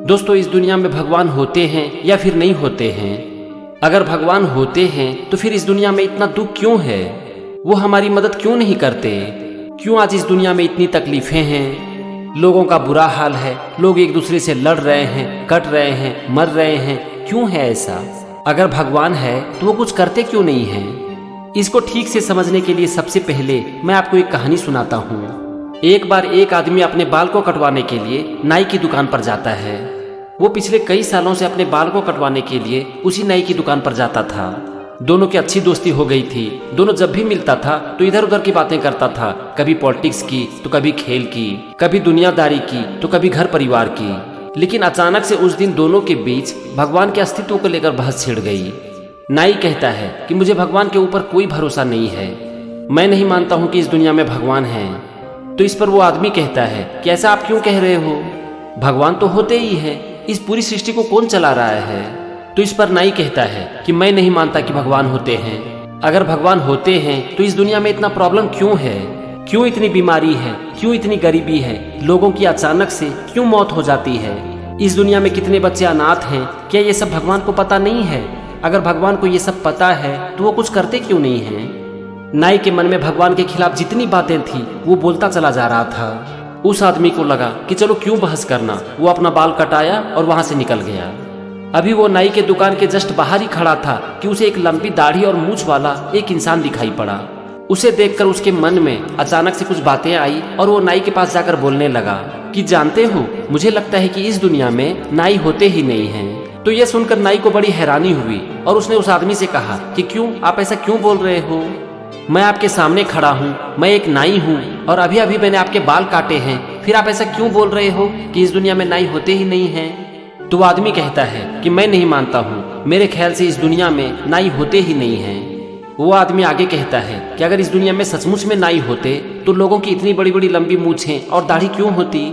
दोस्तों, इस दुनिया में भगवान होते हैं या फिर नहीं होते हैं? अगर भगवान होते हैं तो फिर इस दुनिया में इतना दुख क्यों है? वो हमारी मदद क्यों नहीं करते? क्यों आज इस दुनिया में इतनी तकलीफें हैं? लोगों का बुरा हाल है, लोग एक दूसरे से लड़ रहे हैं, कट रहे हैं, मर रहे हैं। क्यों है ऐसा? अगर भगवान है तो वो कुछ करते क्यों नहीं हैं? इसको ठीक से समझने के लिए सबसे पहले मैं आपको एक कहानी सुनाता हूँ। एक बार एक आदमी अपने बाल को कटवाने के लिए नाई की दुकान पर जाता है। वो पिछले कई सालों से अपने बाल को कटवाने के लिए उसी नाई की दुकान पर जाता था। दोनों की अच्छी दोस्ती हो गई थी। दोनों जब भी मिलता था तो इधर उधर की बातें करता था, कभी पॉलिटिक्स की तो कभी खेल की, कभी दुनियादारी की तो कभी घर परिवार की। लेकिन अचानक से उस दिन दोनों के बीच भगवान के अस्तित्व को लेकर बहस छिड़ गई। नाई कहता है कि मुझे भगवान के ऊपर कोई भरोसा नहीं है, मैं नहीं मानता हूँ कि इस दुनिया में भगवान है। तो इस पर वो आदमी कहता है कि ऐसा आप क्यों कह रहे हो? भगवान तो होते ही है, इस पूरी सृष्टि को कौन चला रहा है? तो इस पर नाई कहता है कि मैं नहीं मानता कि भगवान होते हैं। अगर भगवान होते हैं तो इस दुनिया में इतना प्रॉब्लम क्यों है? क्यों इतनी बीमारी है? क्यों इतनी गरीबी है? लोगों की अचानक से क्यों मौत हो जाती है? इस दुनिया में कितने बच्चे अनाथ हैं? क्या ये सब भगवान को पता नहीं है? अगर भगवान को ये सब पता है तो वो कुछ करते क्यों नहीं है? नाई के मन में भगवान के खिलाफ जितनी बातें थी वो बोलता चला जा रहा था। उस आदमी को लगा कि चलो क्यों बहस करना। वो अपना बाल कटाया और वहां से निकल गया। अभी वो नाई के दुकान के जस्ट बाहर ही खड़ा था कि उसे एक लंबी दाढ़ी और मूंछ वाला एक इंसान दिखाई पड़ा। उसे देखकर उसके मन में अचानक से कुछ बातें आई और वो नाई के पास जाकर बोलने लगा कि जानते हो, मुझे लगता है कि इस दुनिया में नाई होते ही नहीं हैं। तो यह सुनकर नाई को बड़ी हैरानी हुई और उसने उस आदमी से कहा कि क्यों, आप ऐसा क्यों बोल रहे हो? मैं आपके सामने खड़ा हूँ, मैं एक नाई हूँ और अभी अभी मैंने आपके बाल काटे हैं, फिर आप ऐसा क्यों बोल रहे हो कि इस दुनिया में नाई होते ही नहीं हैं? तो वो आदमी कहता है कि मैं नहीं मानता हूँ, मेरे ख्याल से इस दुनिया में नाई होते ही नहीं हैं। वो आदमी आगे कहता है कि अगर इस दुनिया में सचमुच में नाई होते तो लोगों की इतनी बड़ी बड़ी लंबी मूंछें और दाढ़ी क्यों होती?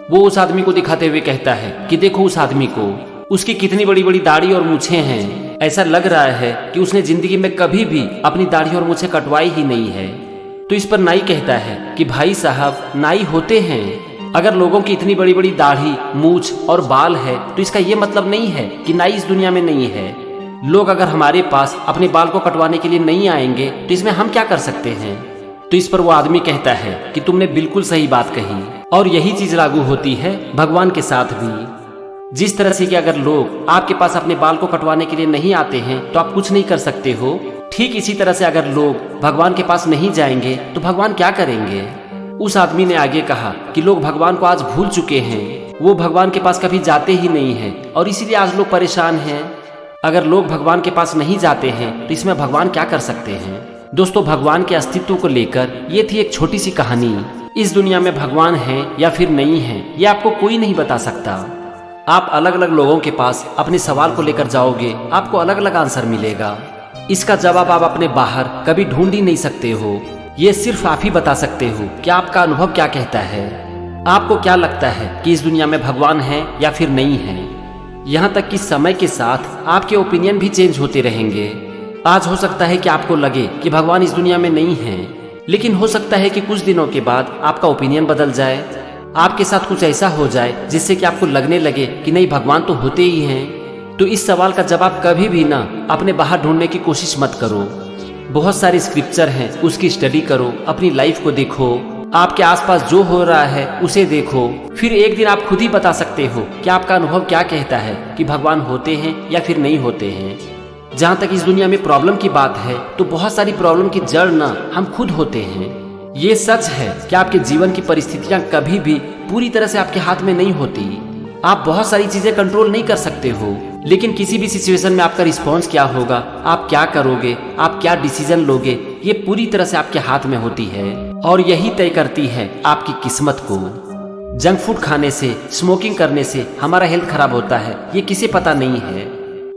वो उस आदमी को दिखाते हुए कहता है कि देखो उस आदमी को, उसकी कितनी बड़ी बड़ी दाढ़ी और मूंछें हैं। ऐसा लग रहा है कि उसने जिंदगी में कभी भी अपनी दाढ़ी और मूंछें कटवाई ही नहीं है। तो इस पर नाई कहता है कि भाई साहब, नाई होते हैं। अगर लोगों की इतनी बड़ी बड़ी दाढ़ी, मूंछ और बाल है तो इसका ये मतलब नहीं है कि नाई इस दुनिया में नहीं है। लोग अगर हमारे पास अपने बाल को कटवाने के लिए नहीं आएंगे तो इसमें हम क्या कर सकते हैं? तो इस पर वो आदमी कहता है कि तुमने बिल्कुल सही बात कही और यही चीज लागू होती है भगवान के साथ भी। जिस तरह से कि अगर लोग आपके पास अपने बाल को कटवाने के लिए नहीं आते हैं तो आप कुछ नहीं कर सकते हो, ठीक इसी तरह से अगर लोग भगवान के पास नहीं जाएंगे तो भगवान क्या करेंगे? उस आदमी ने आगे कहा कि लोग भगवान को आज भूल चुके हैं, वो भगवान के पास कभी जाते ही नहीं हैं और इसीलिए आज लोग परेशान हैं। अगर लोग भगवान के पास नहीं जाते हैं तो इसमें भगवान क्या कर सकते हैं? दोस्तों, भगवान के अस्तित्व को लेकर ये थी एक छोटी सी कहानी। इस दुनिया में भगवान है या फिर नहीं है ये आपको कोई नहीं बता सकता। आप अलग अलग लोगों के पास अपने सवाल को लेकर जाओगे, आपको अलग अलग आंसर मिलेगा। इसका जवाब आप अपने बाहर कभी ढूंढ ही नहीं सकते हो। ये सिर्फ आप ही बता सकते हो कि आपका अनुभव क्या कहता है। आपको क्या लगता है कि इस दुनिया में भगवान है या फिर नहीं है? यहाँ तक कि समय के साथ आपके ओपिनियन भी चेंज होते रहेंगे। आज हो सकता है कि आपको लगे कि भगवान इस दुनिया में नहीं है, लेकिन हो सकता है कि कुछ दिनों के बाद आपका ओपिनियन बदल जाए। आपके साथ कुछ ऐसा हो जाए जिससे कि आपको लगने लगे कि नहीं, भगवान तो होते ही हैं। तो इस सवाल का जवाब कभी भी ना अपने बाहर ढूंढने की कोशिश मत करो। बहुत सारी स्क्रिप्चर हैं, उसकी स्टडी करो, अपनी लाइफ को देखो, आपके आसपास जो हो रहा है उसे देखो। फिर एक दिन आप खुद ही बता सकते हो कि आपका अनुभव क्या कहता है कि भगवान होते हैं या फिर नहीं होते हैं। जहाँ तक इस दुनिया में प्रॉब्लम की बात है तो बहुत सारी प्रॉब्लम की जड़ ना हम खुद होते हैं। ये सच है कि आपके जीवन की परिस्थितियां कभी भी पूरी तरह से आपके हाथ में नहीं होती। आप बहुत सारी चीजें कंट्रोल नहीं कर सकते हो, लेकिन किसी भी सिचुएशन में आपका रिस्पॉन्स क्या होगा, आप क्या करोगे, आप क्या डिसीजन लोगे, ये पूरी तरह से आपके हाथ में होती है और यही तय करती है आपकी किस्मत को। जंक फूड खाने से, स्मोकिंग करने से हमारा हेल्थ खराब होता है, ये किसे पता नहीं है।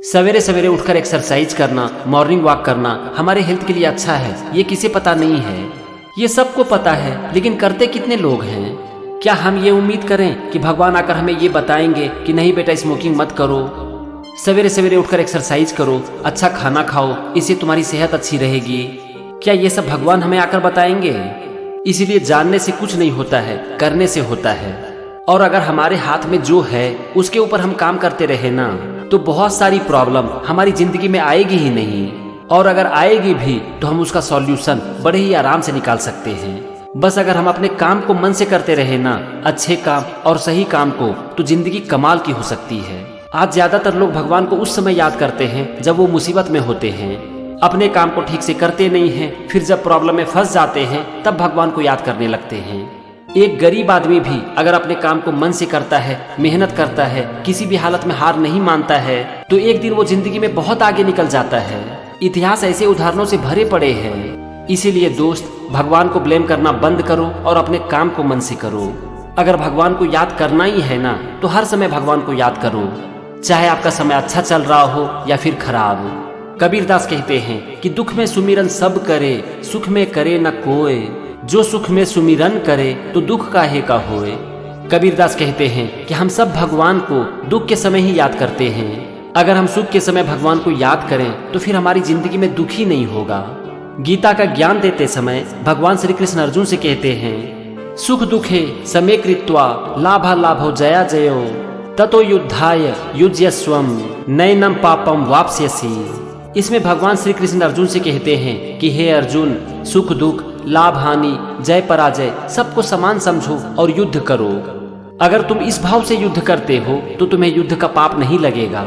सवेरे सवेरे उठकर एक्सरसाइज करना, मॉर्निंग वॉक करना हमारे हेल्थ के लिए अच्छा है, ये किसे पता नहीं है। ये सबको पता है, लेकिन करते कितने लोग हैं? क्या हम ये उम्मीद करें कि भगवान आकर हमें ये बताएंगे कि नहीं बेटा, स्मोकिंग मत करो, सवेरे सवेरे उठकर एक्सरसाइज करो, अच्छा खाना खाओ, इससे तुम्हारी सेहत अच्छी रहेगी? क्या ये सब भगवान हमें आकर बताएंगे? इसीलिए जानने से कुछ नहीं होता है, करने से होता है। और अगर हमारे हाथ में जो है उसके ऊपर हम काम करते रहे ना, तो बहुत सारी प्रॉब्लम हमारी जिंदगी में आएगी ही नहीं, और अगर आएगी भी तो हम उसका सॉल्यूशन बड़े ही आराम से निकाल सकते हैं। बस अगर हम अपने काम को मन से करते रहे ना, अच्छे काम और सही काम को, तो जिंदगी कमाल की हो सकती है। आज ज्यादातर लोग भगवान को उस समय याद करते हैं जब वो मुसीबत में होते हैं, अपने काम को ठीक से करते नहीं हैं, फिर जब प्रॉब्लम में फंस जाते हैं तब भगवान को याद करने लगते हैं। एक गरीब आदमी भी अगर अपने काम को मन से करता है, मेहनत करता है, किसी भी हालत में हार नहीं मानता है, तो एक दिन वो जिंदगी में बहुत आगे निकल जाता है। इतिहास ऐसे उदाहरणों से भरे पड़े हैं। इसीलिए दोस्त, भगवान को ब्लेम करना बंद करो और अपने काम को मन से करो। अगर भगवान को याद करना ही है ना, तो हर समय भगवान को याद करो, चाहे आपका समय अच्छा चल रहा हो या फिर खराब। कबीरदास कहते हैं कि दुख में सुमिरन सब करे, सुख में करे न कोय, जो सुख में सुमिरन करे तो दुख काहे का होए। कबीरदास कहते हैं कि हम सब भगवान को दुख के समय ही याद करते हैं। अगर हम सुख के समय भगवान को याद करें तो फिर हमारी जिंदगी में दुख ही नहीं होगा। गीता का ज्ञान देते समय भगवान श्री कृष्ण अर्जुन से कहते हैं, सुख दुखे समे कृत्वा लाभा लाभो जया जयो ततो युद्धाय युज्यस्वम नैनम पापम वाप्स्यसि। इसमें भगवान श्री कृष्ण अर्जुन से कहते हैं कि हे अर्जुन, सुख दुख, लाभ हानि, जय पराजय सबको समान समझो और युद्ध करो। अगर तुम इस भाव से युद्ध करते हो तो तुम्हें युद्ध का पाप नहीं लगेगा।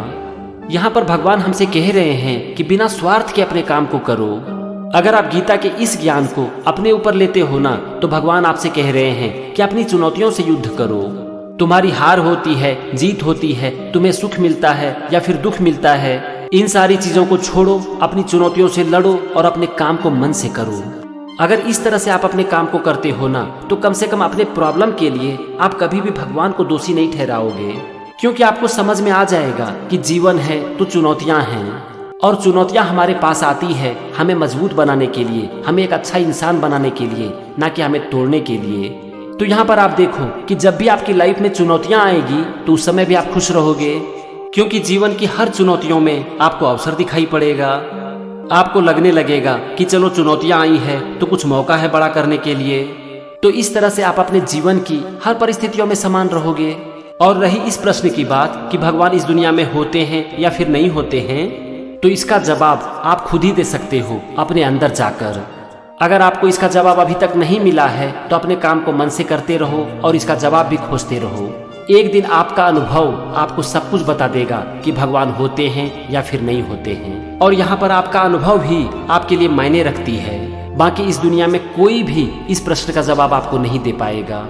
यहाँ पर भगवान हमसे कह रहे हैं कि बिना स्वार्थ के अपने काम को करो। अगर आप गीता के इस ज्ञान को अपने ऊपर लेते हो ना, तो भगवान आपसे कह रहे हैं कि अपनी चुनौतियों से युद्ध करो। तुम्हारी हार होती है, जीत होती है, तुम्हें सुख मिलता है या फिर दुख मिलता है, इन सारी चीजों को छोड़ो, अपनी चुनौतियों से लड़ो और अपने काम को मन से करो। अगर इस तरह से आप अपने काम को करते हो ना, तो कम से कम अपने प्रॉब्लम के लिए आप कभी भी भगवान को दोषी नहीं ठहराओगे, क्योंकि आपको समझ में आ जाएगा कि जीवन है तो चुनौतियां हैं, और चुनौतियां हमारे पास आती है हमें मजबूत बनाने के लिए, हमें एक अच्छा इंसान बनाने के लिए, ना कि हमें तोड़ने के लिए। तो यहाँ पर आप देखो कि जब भी आपकी लाइफ में चुनौतियां आएगी तो उस समय भी आप खुश रहोगे, क्योंकि जीवन की हर चुनौतियों में आपको अवसर दिखाई पड़ेगा। आपको लगने लगेगा कि चलो चुनौतियां आई है तो कुछ मौका है बड़ा करने के लिए। तो इस तरह से आप अपने जीवन की हर परिस्थितियों में समान रहोगे। और रही इस प्रश्न की बात कि भगवान इस दुनिया में होते हैं या फिर नहीं होते हैं, तो इसका जवाब आप खुद ही दे सकते हो अपने अंदर जाकर। अगर आपको इसका जवाब अभी तक नहीं मिला है तो अपने काम को मन से करते रहो और इसका जवाब भी खोजते रहो। एक दिन आपका अनुभव आपको सब कुछ बता देगा कि भगवान होते हैं या फिर नहीं होते हैं। और यहाँ पर आपका अनुभव भी आपके लिए मायने रखती है। बाकी इस दुनिया में कोई भी इस प्रश्न का जवाब आपको नहीं दे पाएगा।